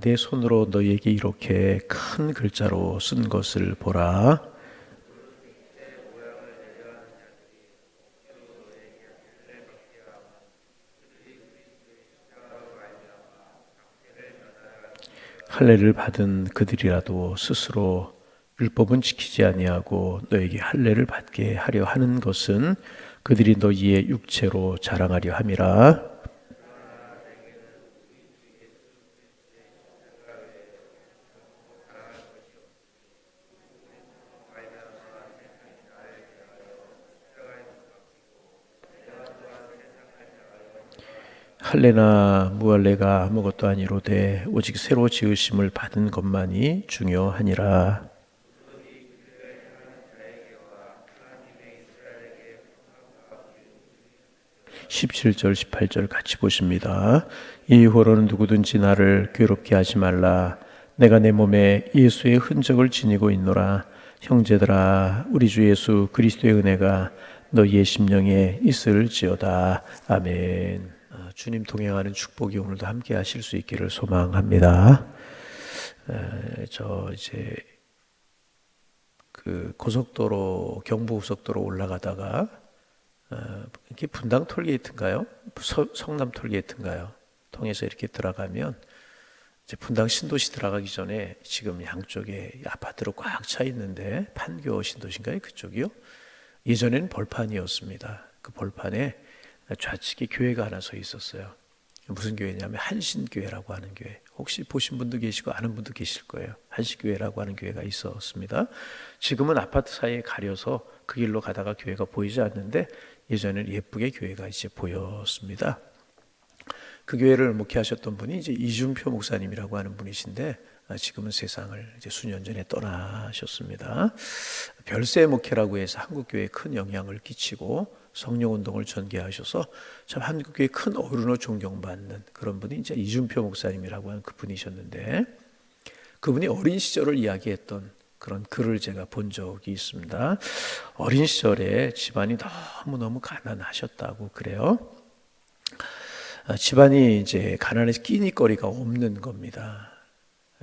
내 손으로 너희에게 이렇게 큰 글자로 쓴 것을 보라. 할례를 받은 그들이라도 스스로 율법은 지키지 아니하고 너에게 할례를 받게 하려 하는 것은 그들이 너희의 육체로 자랑하려 함이라. 할례나 무할례가 아무것도 아니로되 오직 새로 지으심을 받은 것만이 중요하니라. 17절 18절 같이 보십니다. 이후로는 누구든지 나를 괴롭게 하지 말라. 내가 내 몸에 예수의 흔적을 지니고 있노라. 형제들아, 우리 주 예수 그리스도의 은혜가 너희의 심령에 있을지어다. 아멘. 주님 동행하는 축복이 오늘도 함께 하실 수 있기를 소망합니다. 저 이제 그 고속도로 경부고속도로 올라가다가 이렇게 분당 톨게이트인가요? 성남 톨게이트인가요? 통해서 이렇게 들어가면 이제 분당 신도시 들어가기 전에 지금 양쪽에 아파트로 꽉 차 있는데 판교 신도시인가요? 그쪽이요? 예전에는 벌판이었습니다. 그 벌판에 좌측에 교회가 하나 서 있었어요. 무슨 교회냐면 한신교회라고 하는 교회. 혹시 보신 분도 계시고 아는 분도 계실 거예요. 한신교회라고 하는 교회가 있었습니다. 지금은 아파트 사이에 가려서 그 길로 가다가 교회가 보이지 않는데 예전에는 예쁘게 교회가 이제 보였습니다. 그 교회를 목회하셨던 분이 이제 이준표 목사님이라고 하는 분이신데 지금은 세상을 이제 수년 전에 떠나셨습니다. 별세 목회라고 해서 한국교회에 큰 영향을 끼치고 성령운동을 전개하셔서 참 한국교회에 큰 어른으로 존경받는 그런 분이 이제 이준표 목사님이라고 하는 그분이셨는데 그분이 어린 시절을 이야기했던 그런 글을 제가 본 적이 있습니다. 어린 시절에 집안이 너무너무 가난하셨다고 그래요. 집안이 이제 가난해서 끼니거리가 없는 겁니다.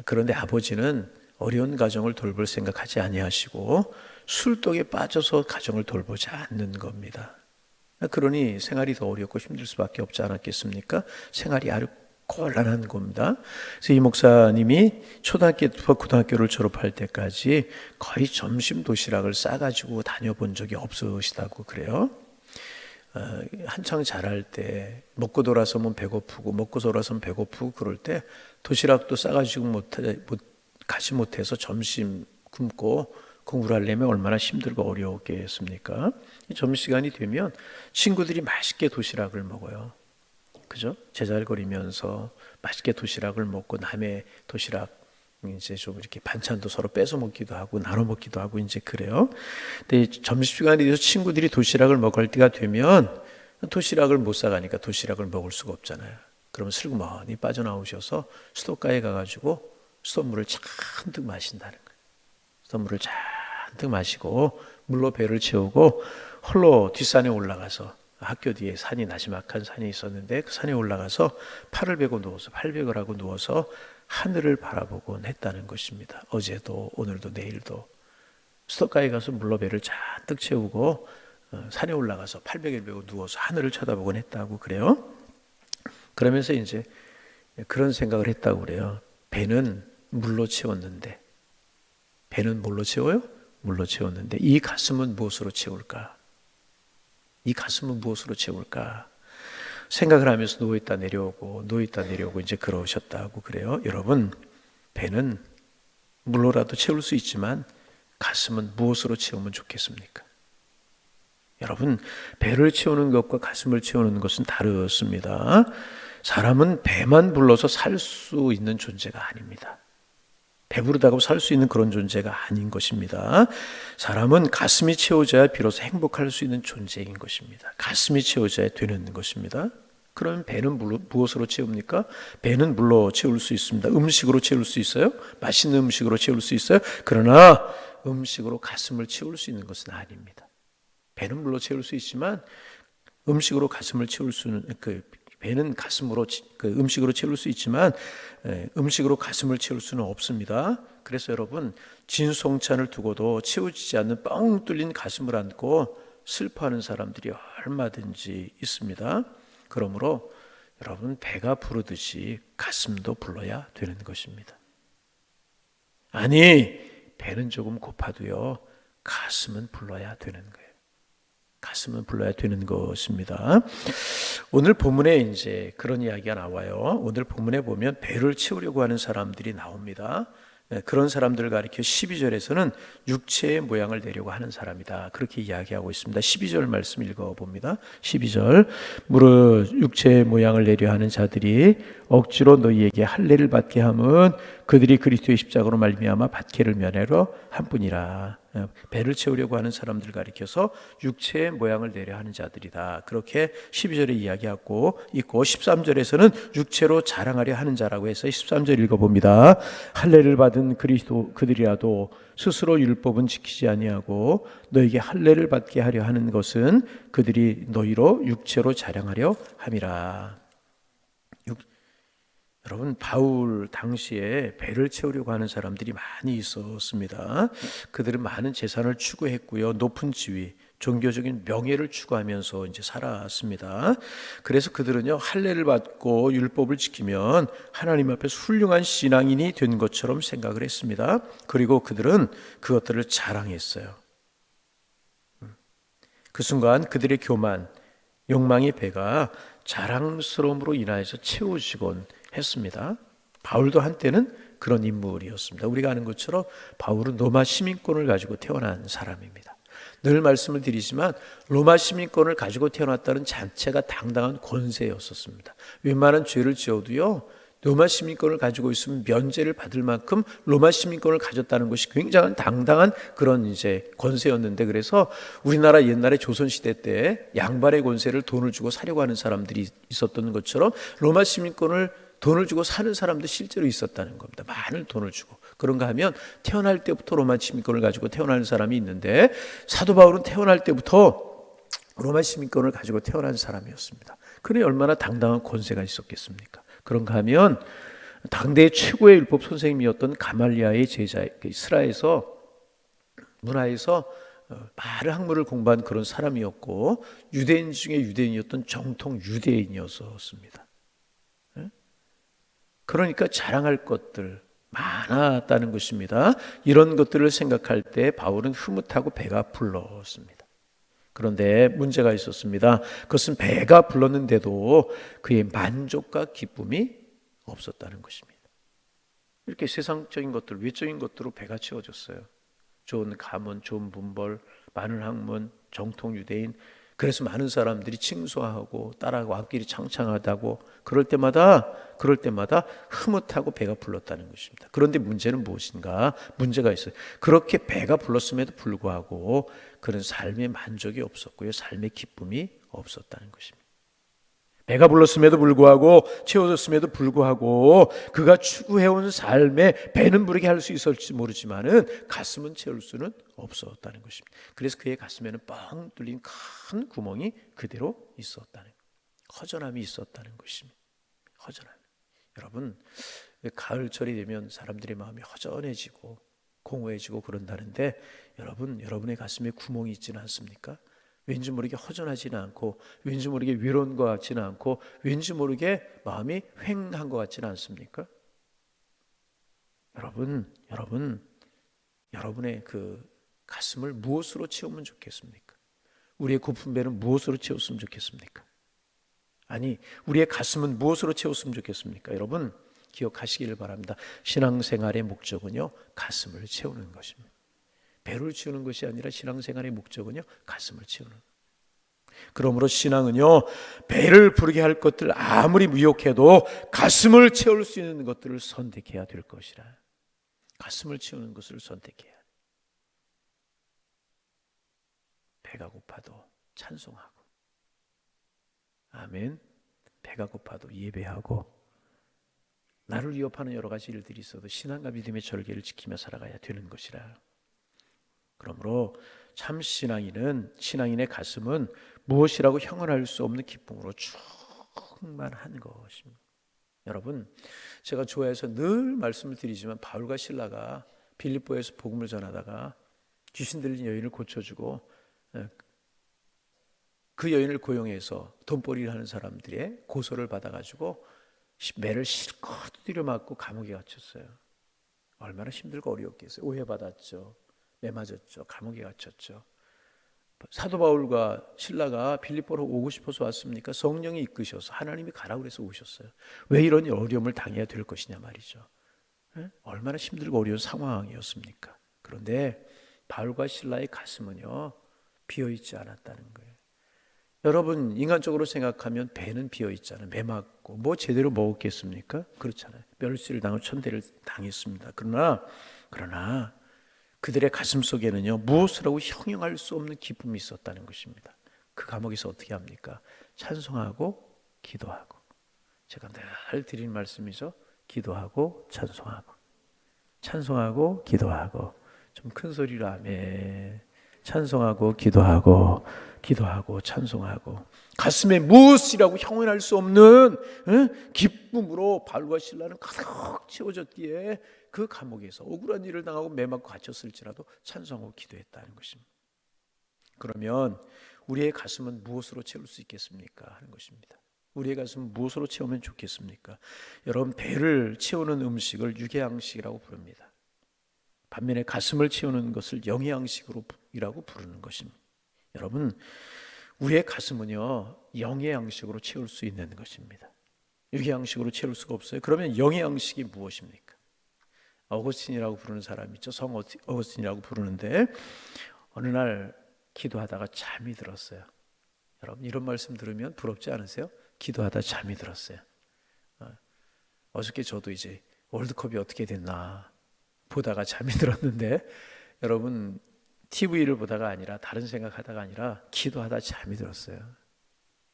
그런데 아버지는 어려운 가정을 돌볼 생각하지 아니하시고 술독에 빠져서 가정을 돌보지 않는 겁니다. 그러니 생활이 더 어렵고 힘들 수밖에 없지 않았겠습니까? 생활이 아주 곤란한 겁니다. 그래서 이 목사님이 초등학교부터 고등학교를 졸업할 때까지 거의 점심 도시락을 싸가지고 다녀본 적이 없으시다고 그래요. 한창 자랄 때 먹고 돌아서면 배고프고 먹고 돌아서면 배고프고 그럴 때 도시락도 싸가지고 가지 못해서 점심 굶고 공부를 하려면 얼마나 힘들고 어려웠겠습니까? 점심시간이 되면 친구들이 맛있게 도시락을 먹어요. 그죠? 제잘거리면서 맛있게 도시락을 먹고 남의 도시락 이제 좀 이렇게 반찬도 서로 뺏어 먹기도 하고 나눠 먹기도 하고 이제 그래요. 근데 점심시간이 돼서 친구들이 도시락을 먹을 때가 되면 도시락을 못 사가니까 도시락을 먹을 수가 없잖아요. 그러면 슬그머니 빠져나오셔서 수도가에 가가지고 수돗물을 잔뜩 마신다는 거예요. 수돗물을 잔뜩 마시고 물로 배를 채우고 홀로 뒷산에 올라가서 학교 뒤에 산이 나지막한 산이 있었는데 그 산에 올라가서 팔을 베고 누워서 팔백을 하고 누워서 하늘을 바라보곤 했다는 것입니다. 어제도 오늘도 내일도 수도가에 가서 물로 배를 잔뜩 채우고 산에 올라가서 팔백을 베고 누워서 하늘을 쳐다보곤 했다고 그래요. 그러면서 이제 그런 생각을 했다고 그래요. 배는 물로 채웠는데 배는 뭘로 채워요? 물로 채웠는데 이 가슴은 무엇으로 채울까? 이 가슴은 무엇으로 채울까? 생각을 하면서 누워있다 내려오고 누워있다 내려오고 이제 그러셨다고 그래요. 여러분, 배는 물로라도 채울 수 있지만 가슴은 무엇으로 채우면 좋겠습니까? 여러분, 배를 채우는 것과 가슴을 채우는 것은 다르습니다. 사람은 배만 불러서 살 수 있는 존재가 아닙니다. 배부르다고 살 수 있는 그런 존재가 아닌 것입니다. 사람은 가슴이 채워져야 비로소 행복할 수 있는 존재인 것입니다. 가슴이 채워져야 되는 것입니다. 그러면 배는 무엇으로 채웁니까? 배는 물로 채울 수 있습니다. 음식으로 채울 수 있어요? 맛있는 음식으로 채울 수 있어요? 그러나 음식으로 가슴을 채울 수 있는 것은 아닙니다. 배는 물로 채울 수 있지만 음식으로 가슴을 채울 수는 배는 가슴으로 음식으로 채울 수 있지만 음식으로 가슴을 채울 수는 없습니다. 그래서 여러분, 진송찬을 두고도 채워지지 않는 뻥 뚫린 가슴을 안고 슬퍼하는 사람들이 얼마든지 있습니다. 그러므로 여러분, 배가 부르듯이 가슴도 불러야 되는 것입니다. 아니, 배는 조금 고파도요, 가슴은 불러야 되는 거예요. 가슴은 불러야 되는 것입니다. 오늘 본문에 이제 그런 이야기가 나와요. 오늘 본문에 보면 배를 채우려고 하는 사람들이 나옵니다. 그런 사람들을 가리켜 12절에서는 육체의 모양을 내려고 하는 사람이다, 그렇게 이야기하고 있습니다. 12절 말씀 읽어봅니다. 12절, 무릇 육체의 모양을 내려 하는 자들이 억지로 너희에게 할례를 받게 함은 그들이 그리스도의 십자가로 말미암아 받기를 면하려 함뿐이라. 배를 채우려고 하는 사람들 가리켜서 육체의 모양을 내려 하는 자들이다, 그렇게 12절에 이야기하고 있고, 13절에서는 육체로 자랑하려 하는 자라고 해서 13절 읽어봅니다. 할례를 받은 그리스도 그들이라도 스스로 율법은 지키지 아니하고 너에게 할례를 받게 하려 하는 것은 그들이 너희로 육체로 자랑하려 함이라. 여러분, 바울 당시에 배를 채우려고 하는 사람들이 많이 있었습니다. 그들은 많은 재산을 추구했고요, 높은 지위, 종교적인 명예를 추구하면서 이제 살았습니다. 그래서 그들은요, 할례를 받고 율법을 지키면 하나님 앞에서 훌륭한 신앙인이 된 것처럼 생각을 했습니다. 그리고 그들은 그것들을 자랑했어요. 그 순간 그들의 교만, 욕망의 배가 자랑스러움으로 인하여서 채워지곤 했습니다. 바울도 한때는 그런 인물이었습니다. 우리가 아는 것처럼 바울은 로마 시민권을 가지고 태어난 사람입니다. 늘 말씀을 드리지만 로마 시민권을 가지고 태어났다는 자체가 당당한 권세였었습니다. 웬만한 죄를 지어도요, 로마 시민권을 가지고 있으면 면제를 받을 만큼 로마 시민권을 가졌다는 것이 굉장한 당당한 그런 이제 권세였는데, 그래서 우리나라 옛날에 조선시대 때 양반의 권세를 돈을 주고 사려고 하는 사람들이 있었던 것처럼 로마 시민권을 돈을 주고 사는 사람도 실제로 있었다는 겁니다. 많은 돈을 주고. 그런가 하면 태어날 때부터 로마 시민권을 가지고 태어나는 사람이 있는데, 사도 바울은 태어날 때부터 로마 시민권을 가지고 태어난 사람이었습니다. 그러니 얼마나 당당한 권세가 있었겠습니까? 그런가 하면 당대의 최고의 율법 선생님이었던 가말리아의 제자 스라에서 문화에서 많은 학문을 공부한 그런 사람이었고, 유대인 중에 유대인이었던 정통 유대인이었습니다. 그러니까 자랑할 것들 많았다는 것입니다. 이런 것들을 생각할 때 바울은 흐뭇하고 배가 불렀습니다. 그런데 문제가 있었습니다. 그것은 배가 불렀는데도 그의 만족과 기쁨이 없었다는 것입니다. 이렇게 세상적인 것들, 외적인 것들로 배가 채워졌어요. 좋은 가문, 좋은 문벌, 많은 학문, 정통 유대인. 그래서 많은 사람들이 칭송하고 따라하고 앞길이 창창하다고 그럴 때마다 흐뭇하고 배가 불렀다는 것입니다. 그런데 문제는 무엇인가? 문제가 있어요. 그렇게 배가 불렀음에도 불구하고 그런 삶의 만족이 없었고요, 삶의 기쁨이 없었다는 것입니다. 배가 불렀음에도 불구하고 채워졌음에도 불구하고 그가 추구해온 삶에 배는 부르게 할 수 있을지 모르지만은 가슴은 채울 수는 없었다는 것입니다. 그래서 그의 가슴에는 뻥 뚫린 큰 구멍이 그대로 있었다는, 허전함이 있었다는 것입니다. 허전함. 여러분, 가을철이 되면 사람들의 마음이 허전해지고 공허해지고 그런다는데, 여러분의 가슴에 구멍이 있지는 않습니까? 왠지 모르게 허전하지는 않고, 왠지 모르게 외로운 것 같지는 않고, 왠지 모르게 마음이 휑한 것 같지는 않습니까? 여러분의 그 가슴을 무엇으로 채우면 좋겠습니까? 우리의 고픈 배는 무엇으로 채웠으면 좋겠습니까? 아니, 우리의 가슴은 무엇으로 채웠으면 좋겠습니까? 여러분, 기억하시기를 바랍니다. 신앙생활의 목적은요, 가슴을 채우는 것입니다. 배를 채우는 것이 아니라 신앙생활의 목적은요, 가슴을 채우는 것. 그러므로 신앙은요, 배를 부르게 할 것들 아무리 무욕해도 가슴을 채울 수 있는 것들을 선택해야 될 것이라. 가슴을 채우는 것을 선택해야 돼. 배가 고파도 찬송하고, 아멘. 배가 고파도 예배하고, 나를 위협하는 여러 가지 일들이 있어도 신앙과 믿음의 절개를 지키며 살아가야 되는 것이라. 그러므로 참 신앙인의 가슴은 무엇이라고 형언할 수 없는 기쁨으로 충만한 것입니다. 여러분, 제가 좋아해서 늘 말씀을 드리지만 바울과 실라가 빌립보에서 복음을 전하다가 귀신 들린 여인을 고쳐주고 그 여인을 고용해서 돈벌이를 하는 사람들의 고소를 받아가지고 매를 실컷 두드려 맞고 감옥에 갇혔어요. 얼마나 힘들고 어려웠겠어요. 오해받았죠. 매 맞았죠. 감옥에 갇혔죠. 사도 바울과 실라가 빌립보로 오고 싶어서 왔습니까? 성령이 이끄셔서 하나님이 가라고 해서 오셨어요. 왜 이런 어려움을 당해야 될 것이냐 말이죠. 얼마나 힘들고 어려운 상황이었습니까? 그런데 바울과 실라의 가슴은요 비어있지 않았다는 거예요. 여러분, 인간적으로 생각하면 배는 비어있잖아요. 매 맞고 뭐 제대로 먹었겠습니까? 그렇잖아요. 멸시를 당하고 천대를 당했습니다. 그러나 그들의 가슴 속에는요 무엇이라고 형용할 수 없는 기쁨이 있었다는 것입니다. 그 감옥에서 어떻게 합니까? 찬송하고 기도하고. 제가 늘 드리는 말씀이죠. 기도하고 찬송하고, 찬송하고 기도하고. 좀 큰 소리로 아멘. 찬송하고 기도하고, 기도하고 찬송하고. 가슴에 무엇이라고 형용할 수 없는 기쁨으로 바울과 실라는 가득 채워졌기에 그 감옥에서 억울한 일을 당하고 매맞고 갇혔을지라도 찬송하고 기도했다는 것입니다. 그러면 우리의 가슴은 무엇으로 채울 수 있겠습니까? 하는 것입니다. 우리의 가슴은 무엇으로 채우면 좋겠습니까? 여러분, 배를 채우는 음식을 유계양식이라고 부릅니다. 반면에 가슴을 채우는 것을 영양식이라고 부르는 것입니다. 여러분, 우리의 가슴은요 영의 양식으로 채울 수 있는 것입니다. 육의 양식으로 채울 수가 없어요. 그러면 영의 양식이 무엇입니까? 어거스틴이라고 부르는 사람이 있죠. 성 어거스틴이라고 부르는데 어느 날 기도하다가 잠이 들었어요. 여러분, 이런 말씀 들으면 부럽지 않으세요? 기도하다 잠이 들었어요. 어저께 저도 이제 월드컵이 어떻게 됐나 보다가 잠이 들었는데, 여러분 TV를 보다가 아니라 다른 생각하다가 아니라 기도하다 잠이 들었어요.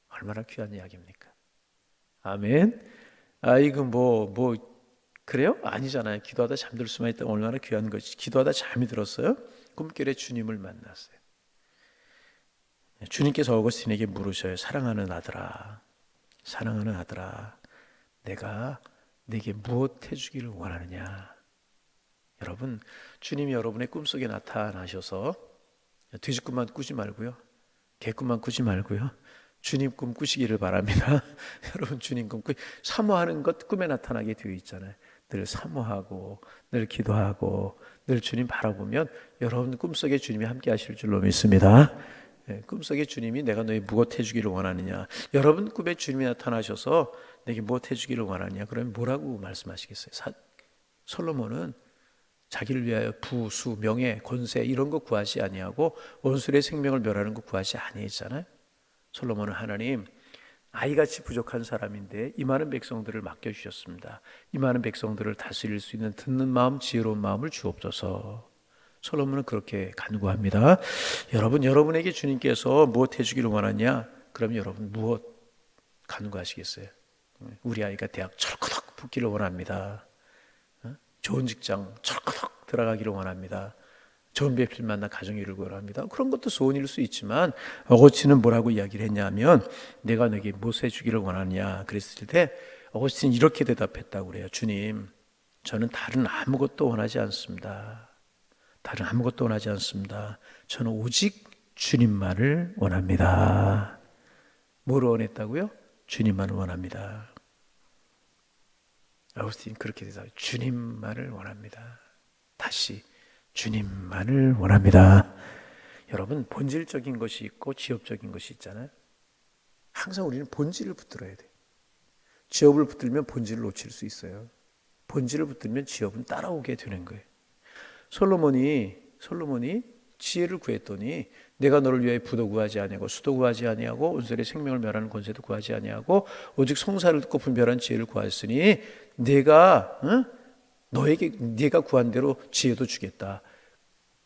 얼마나 귀한 이야기입니까? 아멘. 이거 뭐 그래요? 아니잖아요. 기도하다 잠들 수만 있다면 얼마나 귀한 것이. 기도하다 잠이 들었어요. 꿈결에 주님을 만났어요. 주님께서 어거스틴에게 물으셔요. 사랑하는 아들아, 사랑하는 아들아, 내가 네게 무엇 해주기를 원하느냐. 여러분, 주님이 여러분의 꿈속에 나타나셔서 돼지꿈만 꾸지 말고요, 개꿈만 꾸지 말고요, 주님 꿈 꾸시기를 바랍니다. 여러분, 주님 꿈 사모하는 것 꿈에 나타나게 되어 있잖아요. 늘 사모하고 늘 기도하고 늘 주님 바라보면 여러분 꿈속에 주님이 함께 하실 줄로 믿습니다. 꿈속에 주님이 내가 너희 무엇 해주기를 원하느냐. 여러분 꿈에 주님이 나타나셔서 내게 무엇 해주기를 원하느냐. 그러면 뭐라고 말씀하시겠어요? 솔로몬은 자기를 위하여 부, 수, 명예, 권세 이런 거 구하지 아니하고 원수의 생명을 멸하는 거 구하지 아니했잖아요. 솔로몬은 하나님, 아이같이 부족한 사람인데 이 많은 백성들을 맡겨주셨습니다. 이 많은 백성들을 다스릴 수 있는 듣는 마음, 지혜로운 마음을 주옵소서. 솔로몬은 그렇게 간구합니다. 여러분, 여러분에게 주님께서 무엇 해주기를 원하냐? 그럼 여러분 무엇 간구하시겠어요? 우리 아이가 대학 철커덕 붙기를 원합니다. 좋은 직장 철커덕 들어가기를 원합니다. 좋은 배필 만나 가정이 이루기를 원합니다. 그런 것도 소원일 수 있지만 어거스틴은 뭐라고 이야기를 했냐면 내가 너에게 무엇 해주기를 원하느냐 그랬을 때 어거스틴은 이렇게 대답했다고 그래요. 주님, 저는 다른 아무것도 원하지 않습니다. 다른 아무것도 원하지 않습니다. 저는 오직 주님만을 원합니다. 뭘 원했다고요? 주님만을 원합니다. 어거스틴이 그렇게 대답해요. 주님만을 원합니다. 다시 주님만을 원합니다. 여러분, 본질적인 것이 있고 지엽적인 것이 있잖아요. 항상 우리는 본질을 붙들어야 돼요. 지엽을 붙들면 본질을 놓칠 수 있어요. 본질을 붙들면 지엽은 따라오게 되는 거예요. 솔로몬이 지혜를 구했더니 내가 너를 위하여 부도 구하지 아니하고 수도 구하지 아니하고 온설의 생명을 멸하는 권세도 구하지 아니하고 오직 송사를 듣고 분별한 지혜를 구하였으니 내가 너에게 네가 구한 대로 지혜도 주겠다.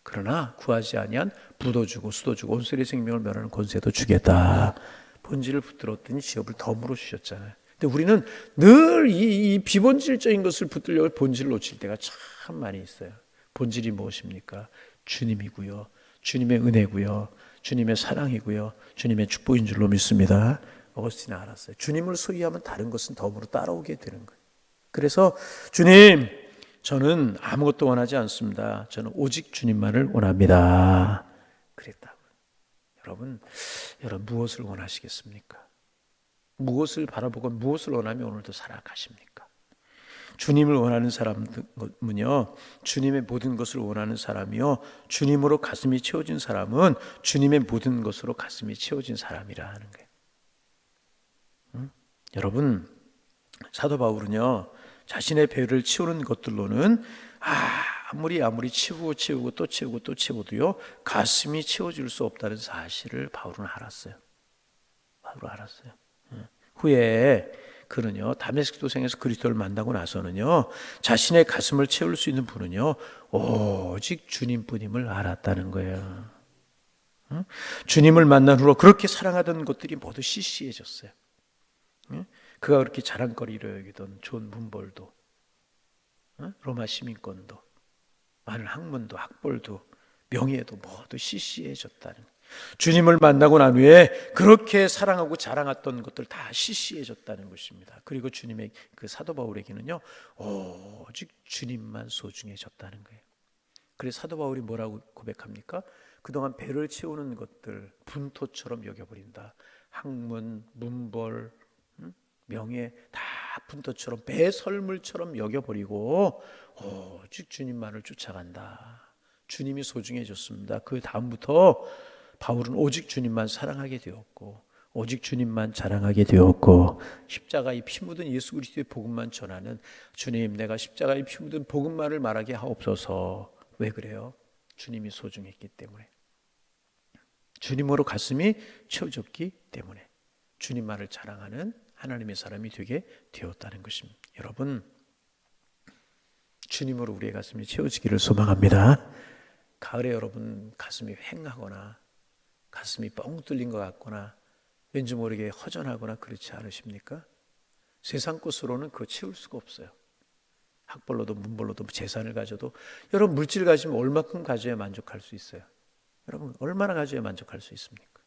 그러나 구하지 아니한 부도 주고 수도 주고 온설의 생명을 멸하는 권세도 주겠다. 본질을 붙들었더니 지혜를 덤으로 주셨잖아요. 근데 우리는 늘 이 비본질적인 것을 붙들려고 본질을 놓칠 때가 참 많이 있어요. 본질이 무엇입니까? 주님이고요, 주님의 은혜고요, 주님의 사랑이고요, 주님의 축복인 줄로 믿습니다. 어거스틴은 알았어요. 주님을 소유하면 다른 것은 덤으로 따라오게 되는 거예요. 그래서 주님, 저는 아무것도 원하지 않습니다. 저는 오직 주님만을 원합니다. 그랬다고요. 여러분 무엇을 원하시겠습니까? 무엇을 바라보고 무엇을 원하며 오늘도 살아가십니까? 주님을 원하는 사람은요, 주님의 모든 것을 원하는 사람이요, 주님으로 가슴이 채워진 사람은 주님의 모든 것으로 가슴이 채워진 사람이라 하는 거예요. 여러분, 사도 바울은요, 자신의 배를 채우는 것들로는 아무리 채우고 또 채워도요, 가슴이 채워질 수 없다는 사실을 바울은 알았어요. 후에 그는요, 다메섹 도상에서 그리스도를 만나고 나서는요, 자신의 가슴을 채울 수 있는 분은요, 오직 주님뿐임을 알았다는 거예요. 주님을 만난 후로 그렇게 사랑하던 것들이 모두 시시해졌어요. 그가 그렇게 자랑거리로 여기던 좋은 문벌도, 로마 시민권도, 많은 학문도, 학벌도, 명예도 모두 시시해졌다는 거예요. 주님을 만나고 난 후에 그렇게 사랑하고 자랑했던 것들 다 시시해졌다는 것입니다. 그리고 주님의 그 사도 바울에게는요, 오직 주님만 소중해졌다는 거예요. 그래서 사도 바울이 뭐라고 고백합니까? 그동안 배를 채우는 것들 분토처럼 여겨버린다. 학문, 문벌, 명예 다 분토처럼 배설물처럼 여겨버리고 오직 주님만을 쫓아간다. 주님이 소중해졌습니다. 그 다음부터 바울은 오직 주님만 사랑하게 되었고, 오직 주님만 자랑하게 되었고, 십자가에 피 묻은 예수 그리스도의 복음만 전하는, 주님, 내가 십자가에 피 묻은 복음만을 말하게 하옵소서. 왜 그래요? 주님이 소중했기 때문에, 주님으로 가슴이 채워졌기 때문에 주님만을 자랑하는 하나님의 사람이 되게 되었다는 것입니다. 여러분, 주님으로 우리의 가슴이 채워지기를 소망합니다. 가을에 여러분 가슴이 휑하거나 가슴이 뻥 뚫린 것 같거나 왠지 모르게 허전하거나 그렇지 않으십니까? 세상 것으로는 그거 채울 수가 없어요. 학벌로도 문벌로도 재산을 가져도, 여러분 물질 가지면 얼마큼 가져야 만족할 수 있어요? 여러분 얼마나 가져야 만족할 수 있습니까?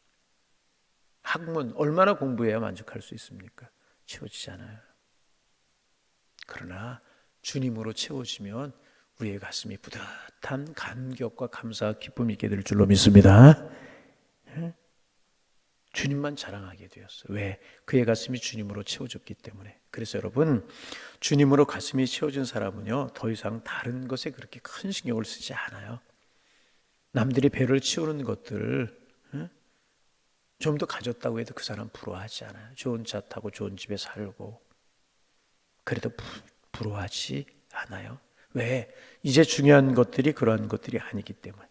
학문 얼마나 공부해야 만족할 수 있습니까? 채워지지 않아요. 그러나 주님으로 채워지면 우리의 가슴이 뿌듯한 감격과 감사와 기쁨이 있게 될 줄로 믿습니다. 주님만 자랑하게 되었어요. 왜? 그의 가슴이 주님으로 채워졌기 때문에. 그래서 여러분, 주님으로 가슴이 채워진 사람은요, 더 이상 다른 것에 그렇게 큰 신경을 쓰지 않아요. 남들이 배를 채우는 것들 좀 더 가졌다고 해도 그 사람 부러워하지 않아요. 좋은 차 타고 좋은 집에 살고 그래도 부러워하지 않아요. 왜? 이제 중요한 것들이 그러한 것들이 아니기 때문에.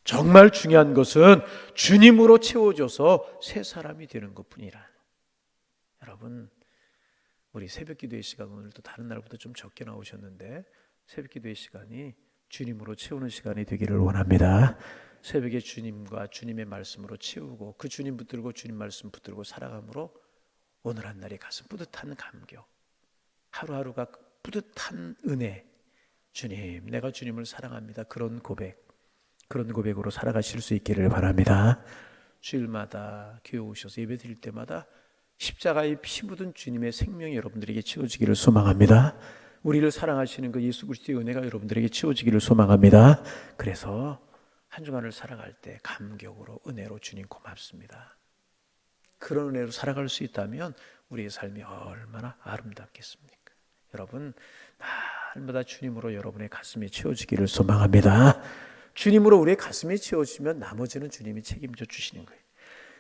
정말 중요한 것은 주님으로 채워져서 새 사람이 되는 것뿐이라. 여러분, 우리 새벽기도의 시간, 오늘도 다른 날보다 좀 적게 나오셨는데 새벽기도의 시간이 주님으로 채우는 시간이 되기를 원합니다. 새벽에 주님과 주님의 말씀으로 채우고 그 주님 붙들고 주님 말씀 붙들고 살아감으로 오늘 한 날이 가슴 뿌듯한 감격, 하루하루가 뿌듯한 은혜, 주님, 내가 주님을 사랑합니다. 그런 고백으로 살아가실 수 있기를 바랍니다. 주일마다 교회 오셔서 예배 드릴 때마다 십자가에 피 묻은 주님의 생명이 여러분들에게 채워지기를 소망합니다. 우리를 사랑하시는 그 예수 그리스도의 은혜가 여러분들에게 채워지기를 소망합니다. 그래서 한 주간을 살아갈 때 감격으로, 은혜로 주님 고맙습니다. 그런 은혜로 살아갈 수 있다면 우리의 삶이 얼마나 아름답겠습니까? 여러분, 날마다 주님으로 여러분의 가슴이 채워지기를 소망합니다. 주님으로 우리의 가슴이 채워지면 나머지는 주님이 책임져 주시는 거예요.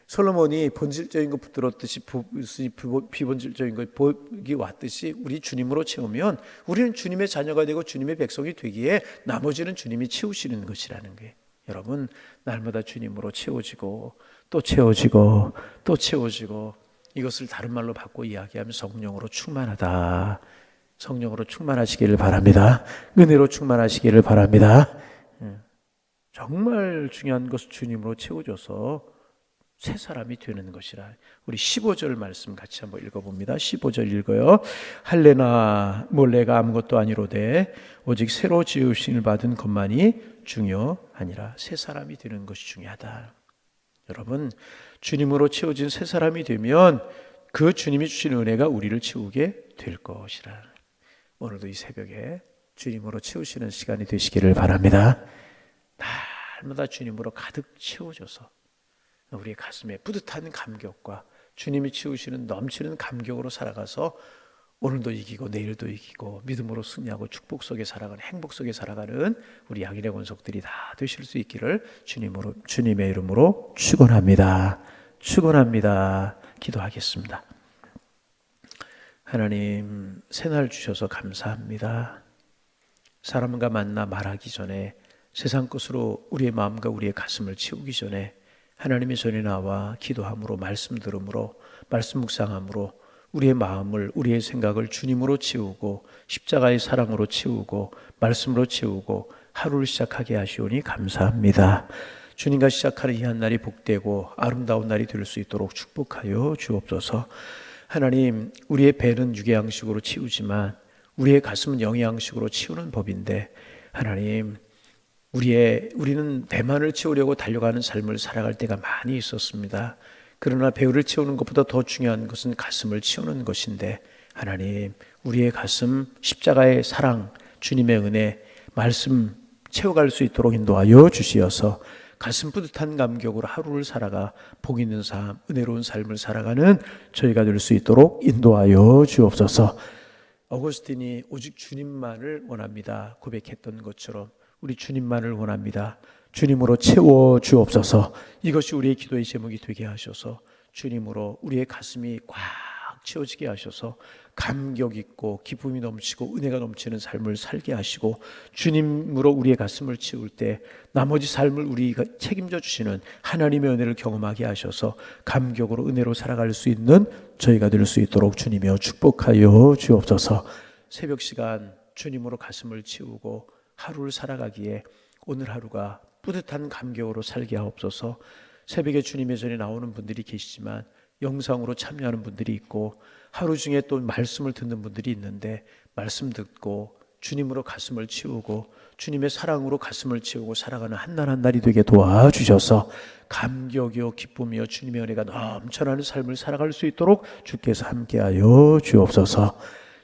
솔로몬이 본질적인 것 붙들었듯이 비본질적인 것 복이 왔듯이 우리 주님으로 채우면 우리는 주님의 자녀가 되고 주님의 백성이 되기에 나머지는 주님이 채우시는 것이라는 거예요. 여러분, 날마다 주님으로 채워지고 또 채워지고 또 채워지고, 이것을 다른 말로 바꿔 이야기하면 성령으로 충만하다. 성령으로 충만하시기를 바랍니다. 은혜로 충만하시기를 바랍니다. 정말 중요한 것은 주님으로 채워줘서 새 사람이 되는 것이라. 우리 15절 말씀 같이 한번 읽어봅니다. 15절 읽어요. 할례나 몰래가 아무것도 아니로되 오직 새로 지으심을 받은 것만이 중요하니라. 새 사람이 되는 것이 중요하다. 여러분, 주님으로 채워진 새 사람이 되면 그 주님이 주신 은혜가 우리를 채우게 될 것이라. 오늘도 이 새벽에 주님으로 채우시는 시간이 되시기를 바랍니다. 날마다 주님으로 가득 채워져서 우리의 가슴에 뿌듯한 감격과 주님이 채우시는 넘치는 감격으로 살아가서 오늘도 이기고 내일도 이기고 믿음으로 승리하고 축복 속에 살아가는, 행복 속에 살아가는 우리 양일의 권속들이 다 되실 수 있기를 주님의 이름으로 축원합니다. 축원합니다. 기도하겠습니다. 하나님, 새날 주셔서 감사합니다. 사람과 만나 말하기 전에, 세상 것으로 우리의 마음과 우리의 가슴을 채우기 전에 하나님의 전에 나와 기도함으로, 말씀 들음으로, 말씀 묵상함으로 우리의 마음을, 우리의 생각을 주님으로 채우고 십자가의 사랑으로 채우고 말씀으로 채우고 하루를 시작하게 하시오니 감사합니다. 주님과 시작하는 이 한 날이 복되고 아름다운 날이 될 수 있도록 축복하여 주옵소서. 하나님, 우리의 배는 육의 양식으로 채우지만 우리의 가슴은 영의 양식으로 채우는 법인데, 하나님, 우리는 배만을 채우려고 달려가는 삶을 살아갈 때가 많이 있었습니다. 그러나 배를 채우는 것보다 더 중요한 것은 가슴을 채우는 것인데, 하나님, 우리의 가슴, 십자가의 사랑, 주님의 은혜, 말씀 채워갈 수 있도록 인도하여 주시어서 가슴 뿌듯한 감격으로 하루를 살아가 복 있는 삶, 은혜로운 삶을 살아가는 저희가 될 수 있도록 인도하여 주옵소서. 어거스틴이 오직 주님만을 원합니다 고백했던 것처럼 우리 주님만을 원합니다. 주님으로 채워 주옵소서. 이것이 우리의 기도의 제목이 되게 하셔서 주님으로 우리의 가슴이 꽉 채워지게 하셔서 감격 있고 기쁨이 넘치고 은혜가 넘치는 삶을 살게 하시고, 주님으로 우리의 가슴을 채울 때 나머지 삶을 우리가 책임져 주시는 하나님의 은혜를 경험하게 하셔서 감격으로 은혜로 살아갈 수 있는 저희가 될 수 있도록 주님이여 축복하여 주옵소서. 새벽 시간 주님으로 가슴을 채우고 하루를 살아가기에 오늘 하루가 뿌듯한 감격으로 살게 하옵소서. 새벽에 주님의 전에 나오는 분들이 계시지만 영상으로 참여하는 분들이 있고 하루 중에 또 말씀을 듣는 분들이 있는데, 말씀 듣고 주님으로 가슴을 채우고 주님의 사랑으로 가슴을 채우고 살아가는 한 날 한 날이 되게 도와주셔서 감격이요 기쁨이요 주님의 은혜가 넘쳐나는 삶을 살아갈 수 있도록 주께서 함께하여 주옵소서.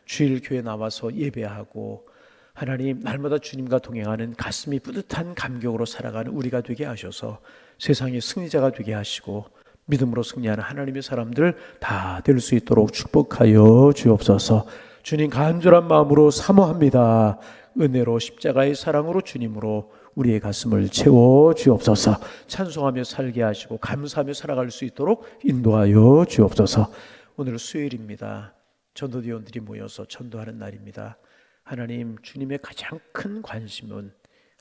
주일 교회 나와서 예배하고 하나님, 날마다 주님과 동행하는 가슴이 뿌듯한 감격으로 살아가는 우리가 되게 하셔서 세상의 승리자가 되게 하시고 믿음으로 승리하는 하나님의 사람들 다 될 수 있도록 축복하여 주옵소서. 주님, 간절한 마음으로 사모합니다. 은혜로 십자가의 사랑으로 주님으로 우리의 가슴을 채워 주옵소서. 찬송하며 살게 하시고 감사하며 살아갈 수 있도록 인도하여 주옵소서. 오늘 수요일입니다. 전도대원들이 모여서 전도하는 날입니다. 하나님, 주님의 가장 큰 관심은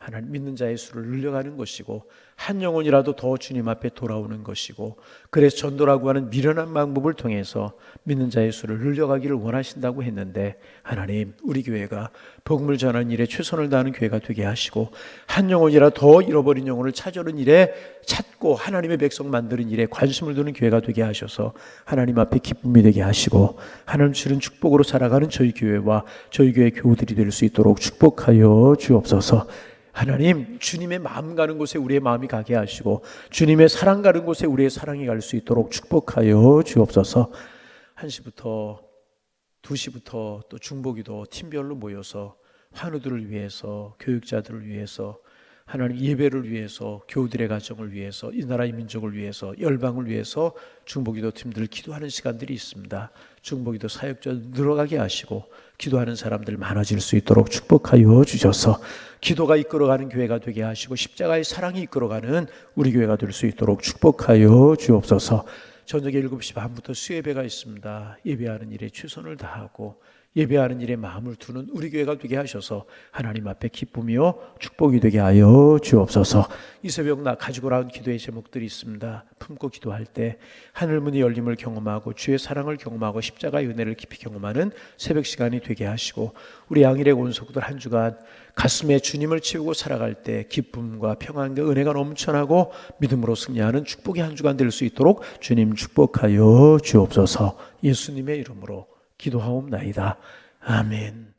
하나님 믿는 자의 수를 늘려가는 것이고 한 영혼이라도 더 주님 앞에 돌아오는 것이고, 그래서 전도라고 하는 미련한 방법을 통해서 믿는 자의 수를 늘려가기를 원하신다고 했는데, 하나님, 우리 교회가 복음을 전하는 일에 최선을 다하는 교회가 되게 하시고 한 영혼이라도 더 잃어버린 영혼을 찾으는 일에 찾고 하나님의 백성 만드는 일에 관심을 두는 교회가 되게 하셔서 하나님 앞에 기쁨이 되게 하시고 하나님 주시는 축복으로 살아가는 저희 교회와 저희 교회 교우들이 될 수 있도록 축복하여 주옵소서. 하나님, 주님의 마음 가는 곳에 우리의 마음이 가게 하시고 주님의 사랑 가는 곳에 우리의 사랑이 갈 수 있도록 축복하여 주옵소서. 1시부터 2시부터 또 중보기도 팀별로 모여서 환우들을 위해서, 교육자들을 위해서, 하나님 예배를 위해서, 교우들의 가정을 위해서, 이 나라의 민족을 위해서, 열방을 위해서 중보기도 팀들 기도하는 시간들이 있습니다. 중보기도 사역자 늘어가게 하시고 기도하는 사람들 많아질 수 있도록 축복하여 주셔서 기도가 이끌어가는 교회가 되게 하시고 십자가의 사랑이 이끌어가는 우리 교회가 될 수 있도록 축복하여 주옵소서. 저녁에 7시 반부터 수예배가 있습니다. 예배하는 일에 최선을 다하고 예배하는 일에 마음을 두는 우리 교회가 되게 하셔서 하나님 앞에 기쁨이요 축복이 되게 하여 주옵소서. 이 새벽 나 가지고 나온 기도의 제목들이 있습니다. 품고 기도할 때 하늘문이 열림을 경험하고 주의 사랑을 경험하고 십자가의 은혜를 깊이 경험하는 새벽 시간이 되게 하시고, 우리 양일의 권속들 한 주간 가슴에 주님을 채우고 살아갈 때 기쁨과 평안과 은혜가 넘쳐나고 믿음으로 승리하는 축복의 한 주간 될 수 있도록 주님 축복하여 주옵소서. 예수님의 이름으로 기도하옵나이다. 아멘.